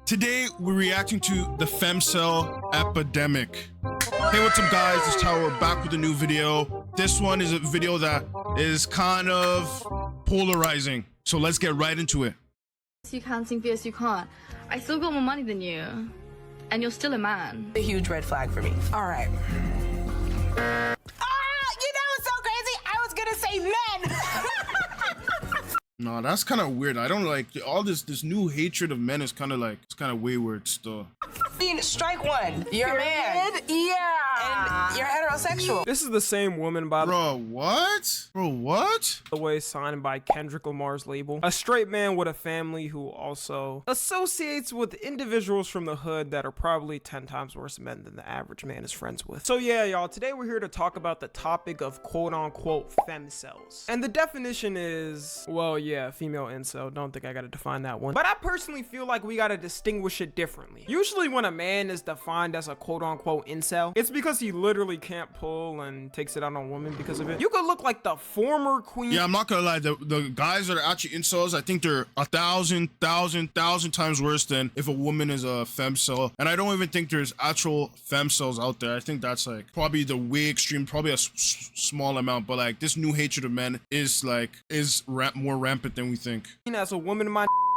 Today, we're reacting to the Femcel epidemic. Hey, what's up guys, it's Tower, back with a new video. This one is a video that is kind of polarizing, so let's get right into it. You can sing BS, you can't. I still got more money than you, and you're still a man. A huge red flag for me. All right. You know what's so crazy? I was gonna say men. No, that's kind of weird. I don't like all this new hatred of men is kind of like, it's kind of wayward still. Strike one. You're a man. Yeah. And you're heterosexual. This is the same woman, by the What? way, signed by Kendrick Lamar's label. A straight man with a family who also associates with individuals from the hood that are probably 10 times worse men than the average man is friends with. So yeah, y'all, today we're here to talk about the topic of quote-unquote femcells. And the definition is, well, yeah, female incel. Don't think I gotta define that one. But I personally feel like we gotta distinguish it differently. Usually when a man is defined as a quote-unquote incel, it's because he literally can't pull and takes it out on women because of it. You could look like the former queen. Yeah, I'm not gonna lie, the guys that are actually incels, I think they're 1,000 times worse than if a woman is a femcel. And I don't even think there's actual femcels out there. I think that's like probably the way extreme, probably a small amount, but like this new hatred of men is like more rampant than we think. As a woman,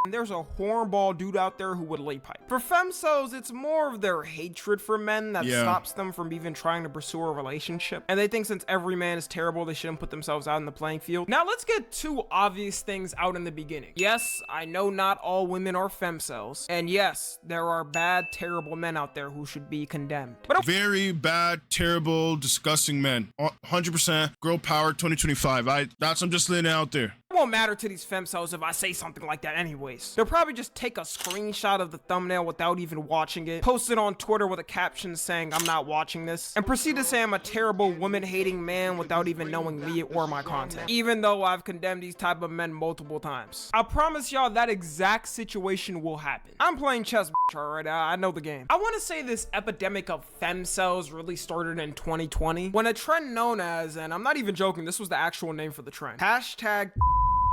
there's a hornball dude out there who would lay pipe. For femcells, it's more of their hatred for men that stops them from even trying to pursue a relationship. And they think since every man is terrible, they shouldn't put themselves out in the playing field. Now, let's get two obvious things out in the beginning. Yes, I know not all women are femcells. And yes, there are bad, terrible men out there who should be condemned. But very bad, terrible, disgusting men. 100% girl power 2025. I'm just laying it out there. It won't matter to these femcells if I say something like that anyways. They'll probably just take a screenshot of the thumbnail without even watching it, post it on Twitter with a caption saying I'm not watching this, and proceed to say I'm a terrible woman-hating man without even knowing me or my content, even though I've condemned these type of men multiple times. I promise y'all that exact situation will happen. I'm playing chess, alright? I know the game. I want to say this epidemic of femcells really started in 2020 when a trend known as, and I'm not even joking, this was the actual name for the trend, hashtag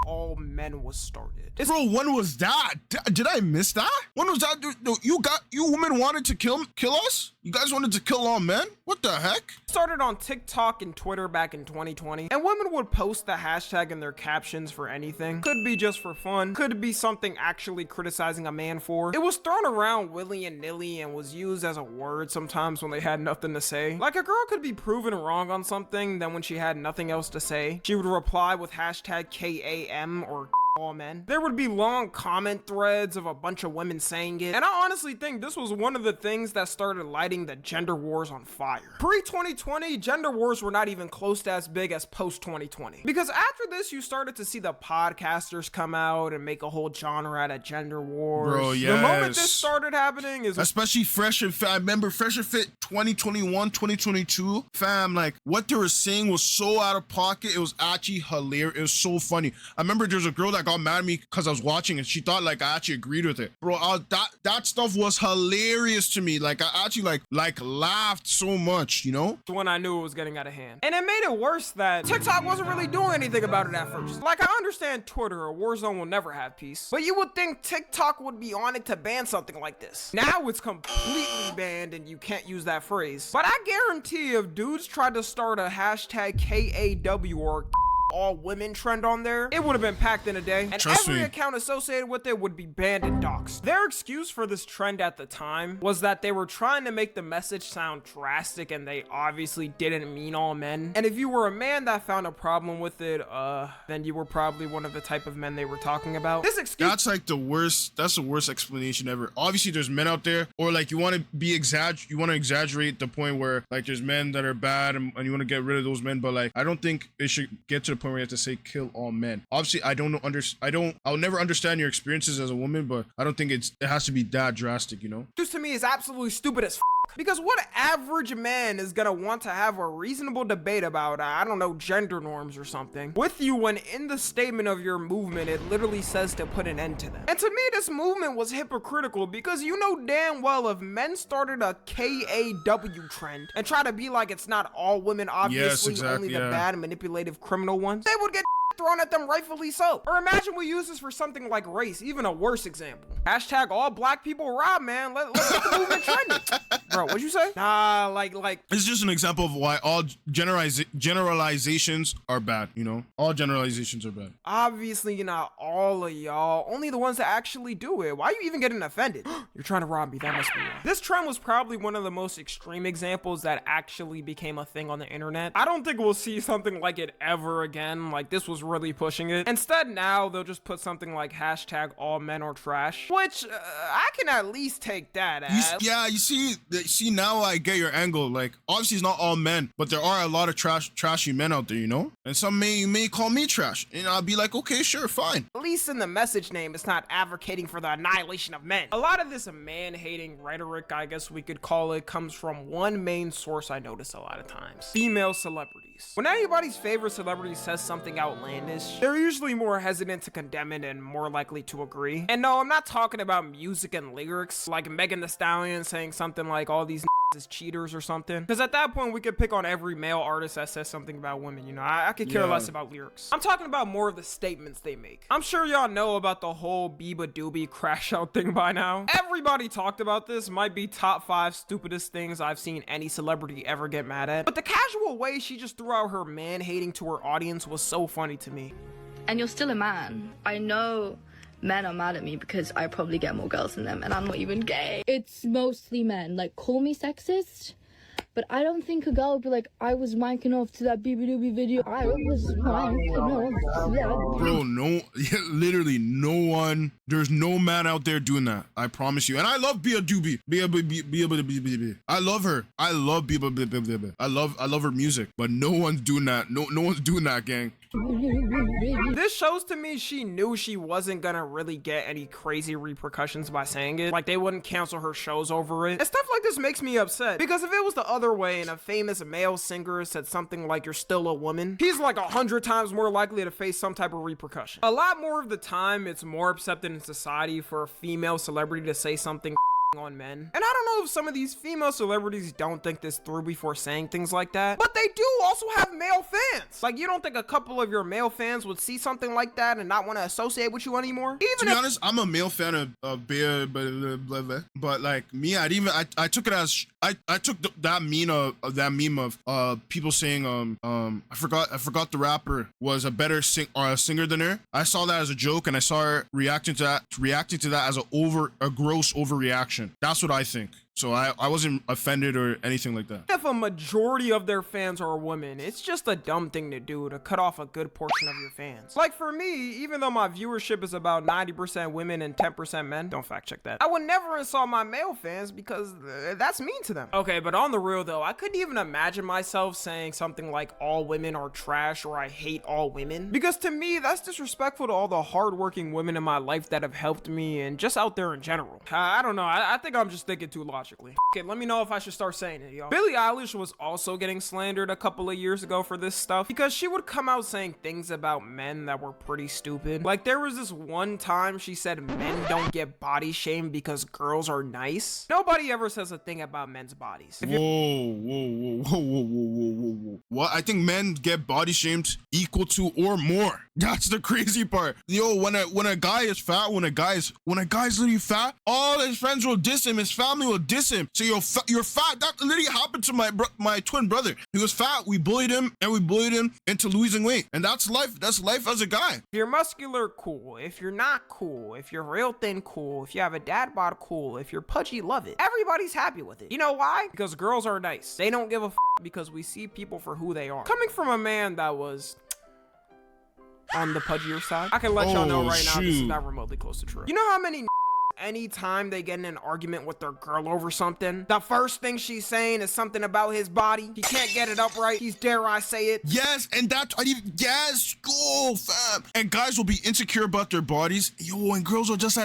all men was started. Bro, when was that? Did I miss that? When was that? You women wanted to kill us? You guys wanted to kill all men? What the heck? Started on TikTok and Twitter back in 2020, and women would post the hashtag in their captions for anything. Could be just for fun, could be something actually criticizing a man for. It was thrown around willy and nilly and was used as a word sometimes when they had nothing to say. Like a girl could be proven wrong on something, then when she had nothing else to say, she would reply with hashtag KAM or all men. There would be long comment threads of a bunch of women saying it, and I honestly think this was one of the things that started lighting the gender wars on fire. Pre-2020, gender wars were not even close to as big as post-2020, because after this you started to see the podcasters come out and make a whole genre out of gender wars. Bro, yes. The moment this started happening is especially Fresh and Fit. I remember Fresh and Fit 2021, 2022. Fam, like what they were saying was so out of pocket. It was actually hilarious. It was so funny. I remember there's a girl that got mad at me because I was watching and she thought like I actually agreed with it. Bro, that stuff was hilarious to me. Like I actually like laughed so much, you know? When I knew it was getting out of hand. And it made it worse that TikTok wasn't really doing anything about it at first. Like I understand Twitter or Warzone will never have peace, but you would think TikTok would be on it to ban something like this. Now it's completely banned and you can't use that phrase. But I guarantee if dudes tried to start a hashtag KAW or all women trend on there, it would have been packed in a day, and every account associated with it would be banned and doxxed. Their excuse for this trend at the time was that they were trying to make the message sound drastic and they obviously didn't mean all men, and if you were a man that found a problem with it, then you were probably one of the type of men they were talking about. This excuse— that's like the worst explanation ever. Obviously there's men out there, or like you want to exaggerate the point where like there's men that are bad and you want to get rid of those men, but like I don't think it should get to the point where you have to say kill all men. Obviously I'll never understand your experiences as a woman, but I don't think it has to be that drastic, you know? This to me is absolutely stupid as because what average man is gonna want to have a reasonable debate about, I don't know, gender norms or something with you when in the statement of your movement it literally says to put an end to them? And to me this movement was hypocritical because you know damn well if men started a KAW trend and try to be like it's not all women, obviously only the bad manipulative criminal ones, they would get thrown at them, rightfully so. Or imagine we use this for something like race, even a worse example. Hashtag all black people rob, man. Let's get the movement trending. Bro, what'd you say? Nah, like. It's just an example of why all generalizations are bad, you know? All generalizations are bad. Obviously, not all of y'all. Only the ones that actually do it. Why are you even getting offended? You're trying to rob me. That must be why. This trend was probably one of the most extreme examples that actually became a thing on the internet. I don't think we'll see something like it ever again. Like, this was really pushing it. Instead, now they'll just put something like hashtag all men are trash, which I can at least take that as. You see, now I get your angle. Like, obviously it's not all men, but there are a lot of trashy men out there, you know? And some may call me trash, and I'll be like, okay, sure, fine. At least in the message name, it's not advocating for the annihilation of men. A lot of this man-hating rhetoric, I guess we could call it, comes from one main source I notice a lot of times: female celebrities. When anybody's favorite celebrity says something outlandish, they're usually more hesitant to condemn it and more likely to agree. And no, I'm not talking about music and lyrics, like Megan Thee Stallion saying something like all these as cheaters or something, because at that point we could pick on every male artist that says something about women, you know. I could care less about lyrics. I'm talking about more of the statements they make. I'm sure y'all know about the whole Biba Doobie crash out thing by now. Everybody talked about this. Might be top 5 stupidest things I've seen any celebrity ever get mad at, but the casual way she just threw out her man-hating to her audience was so funny to me. And you're still a man. I know men are mad at me because I probably get more girls than them, and I'm not even gay. It's mostly men. Like, call me sexist, but I don't think a girl would be like, I was wanking off to that BB video. I was wanking off to that. Bro, no, literally no one. There's no man out there doing that. I promise you. And I love Bia Doobie. I love her. I love Bia. I love her music. But no one's doing that. No one's doing that, gang. This shows to me she knew she wasn't gonna really get any crazy repercussions by saying it. Like, they wouldn't cancel her shows over it. And stuff like this makes me upset, because if it was the other way and a famous male singer said something like, you're still a woman, he's like 100 times more likely to face some type of repercussion. A lot more of the time, it's more accepted in society for a female celebrity to say something on men. And I don't know if some of these female celebrities don't think this through before saying things like that, but they do also have male fans. Like, you don't think a couple of your male fans would see something like that and not want to associate with you anymore? Even to be honest, I'm a male fan of Beer, but like me, I took it as I took that meme of people saying I forgot the rapper was a better singer than her. I saw that as a joke, and I saw her reacting to that as a gross overreaction. That's what I think. So I wasn't offended or anything like that. If a majority of their fans are women, it's just a dumb thing to do to cut off a good portion of your fans. Like, for me, even though my viewership is about 90% women and 10% men, don't fact check that, I would never insult my male fans because that's mean to them. Okay, but on the real though, I couldn't even imagine myself saying something like all women are trash or I hate all women, because to me, that's disrespectful to all the hardworking women in my life that have helped me and just out there in general. I don't know, I think I'm just thinking too logically. Okay, let me know if I should start saying it, y'all. Billie Eilish was also getting slandered a couple of years ago for this stuff, because she would come out saying things about men that were pretty stupid. Like, there was this one time she said men don't get body shamed because girls are nice. Nobody ever says a thing about men's bodies. Whoa. What? I think men get body shamed equal to or more. That's the crazy part. Yo, when a guy is fat, when a guy's literally fat, all his friends will diss him, his family will diss him. So you're fat. That literally happened to my twin brother. He was fat. We bullied him into losing weight. And that's life. That's life as a guy. If you're muscular, cool. If you're not, cool. If you're real thin, cool. If you have a dad bod, cool. If you're pudgy, love it. Everybody's happy with it. You know why? Because girls are nice. They don't give a because we see people for who they are. Coming from a man that was on the pudgier side, I can let y'all know right now, this is not remotely close to true. You know how many anytime they get in an argument with their girl over something, the first thing she's saying is something about his body? He can't get it up right. He's, dare I say it? Yes, and yes, go, fam. And guys will be insecure about their bodies. Yo, and girls will just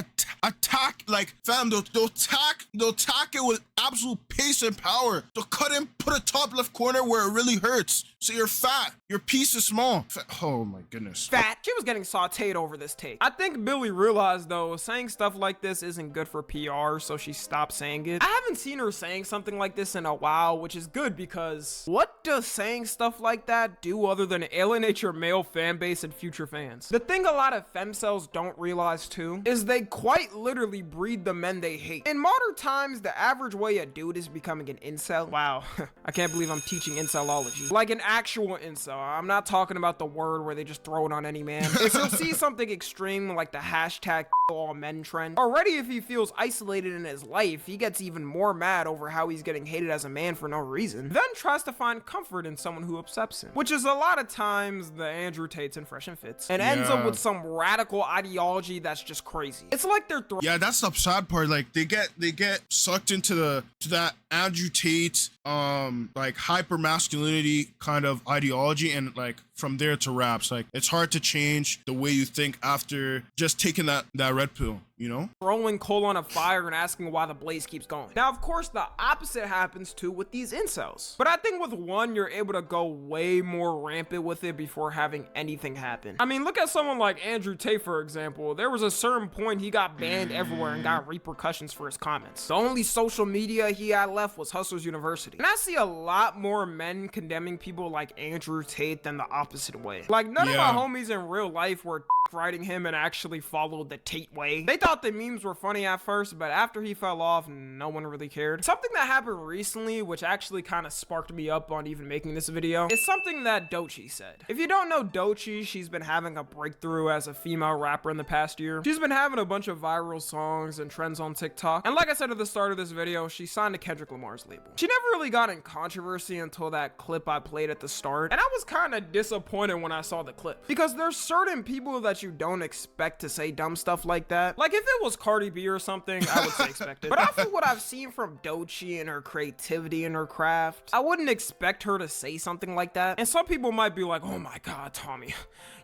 attack, like, fam, they'll attack it with absolute pace and power. They'll cut in, put a top left corner where it really hurts. So you're fat. Your piece is small. Oh my goodness. Fat. She was getting sauteed over this take. I think Billie realized, though, saying stuff like this isn't good for PR, so she stopped saying it. I haven't seen her saying something like this in a while, which is good, because what does saying stuff like that do other than alienate your male fan base and future fans? The thing a lot of femcels don't realize too is they quite literally breed the men they hate. In modern times, the average way a dude is becoming an incel. Wow, I can't believe I'm teaching incelology. Like an actual incel. I'm not talking about the word where they just throw it on any man. If he'll see something extreme like the hashtag all men trend, already if he feels isolated in his life, he gets even more mad over how he's getting hated as a man for no reason, then tries to find comfort in someone who accepts him, which is a lot of times the Andrew Tates and Fresh and Fits, and ends up with some radical ideology that's just crazy. It's like they're yeah, that's the sad part. Like they get sucked into that Andrew Tate like hyper masculinity kind of ideology, and like from there to raps, like it's hard to change the way you think after just taking that red pill, you know? Throwing coal on a fire and asking why the blaze keeps going. Now, of course, the opposite happens too with these incels. But I think with one, you're able to go way more rampant with it before having anything happen. I mean, look at someone like Andrew Tate, for example. There was a certain point he got banned everywhere and got repercussions for his comments. The only social media he had left was Hustlers University. And I see a lot more men condemning people like Andrew Tate than the opposite way. Like, none of my homies in real life were writing him and actually followed the Tate way. They thought the memes were funny at first, but after he fell off, no one really cared. Something that happened recently, which actually kind of sparked me up on even making this video, is something that Doechii said. If you don't know Doechii, she's been having a breakthrough as a female rapper in the past year. She's been having a bunch of viral songs and trends on TikTok. And like I said at the start of this video, she signed to Kendrick Lamar's label. She never really got in controversy until that clip I played at the start. And I was kind of disappointed when I saw the clip, because there's certain people that you don't expect to say dumb stuff like that. Like if it was Cardi B or something, I would say expect it. But after what I've seen from Doechii and her creativity and her craft, I wouldn't expect her to say something like that. And some people might be like, oh my God, Tommy,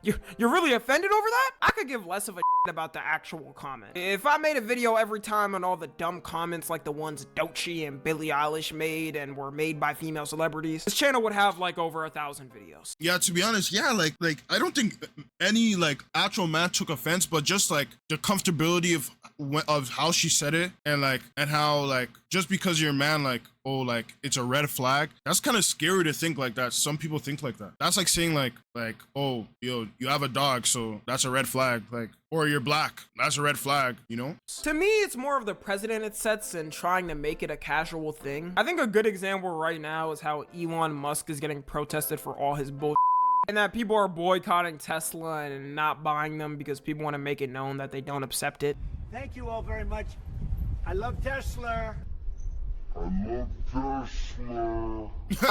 you're really offended over that? I could give less of a about the actual comment. If I made a video every time on all the dumb comments like the ones Doechii and Billie Eilish made and were made by female celebrities, this channel would have like over 1,000 videos. Yeah, to be honest, yeah, like I don't think any like actual man took offense, but just like the comfortability of how she said it, and how like just because you're a man, like, oh, like it's a red flag. That's kind of scary to think like that. Some people think like that. That's like saying like oh, yo, you have a dog, so that's a red flag. Like, or you're black, that's a red flag, you know? To me, it's more of the precedent it sets and trying to make it a casual thing. I think a good example right now is how Elon Musk is getting protested for all his bull, and that people are boycotting Tesla and not buying them because people want to make it known that they don't accept it. Thank you all very much. I love Tesla. A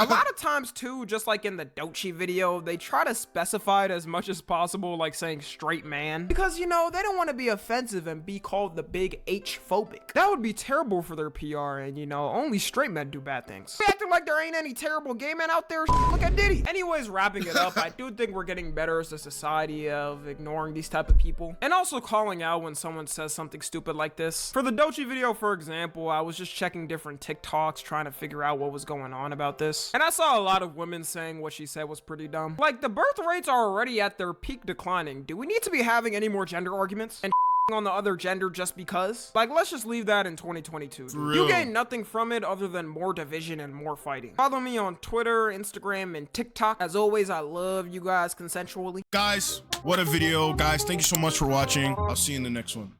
lot of times too, just like in the Doechii video, they try to specify it as much as possible, like saying straight man, because, you know, they don't want to be offensive and be called the big H phobic. That would be terrible for their PR, and you know, only straight men do bad things. They acting like there ain't any terrible gay men out there. Look at Diddy. Anyways, wrapping it up, I do think we're getting better as a society of ignoring these type of people and also calling out when someone says something stupid like this. For the Doechii video, for example, I was just checking different TikToks trying to figure out what was going on about this, and I saw a lot of women saying what she said was pretty dumb. Like, the birth rates are already at their peak declining. Do we need to be having any more gender arguments and on the other gender just because? Like, let's just leave that in 2022. You gain nothing from it other than more division and more fighting. Follow me on Twitter, Instagram, and TikTok. As always, I love you guys consensually. Guys, what a video. Guys, thank you so much for watching. I'll see you in the next one.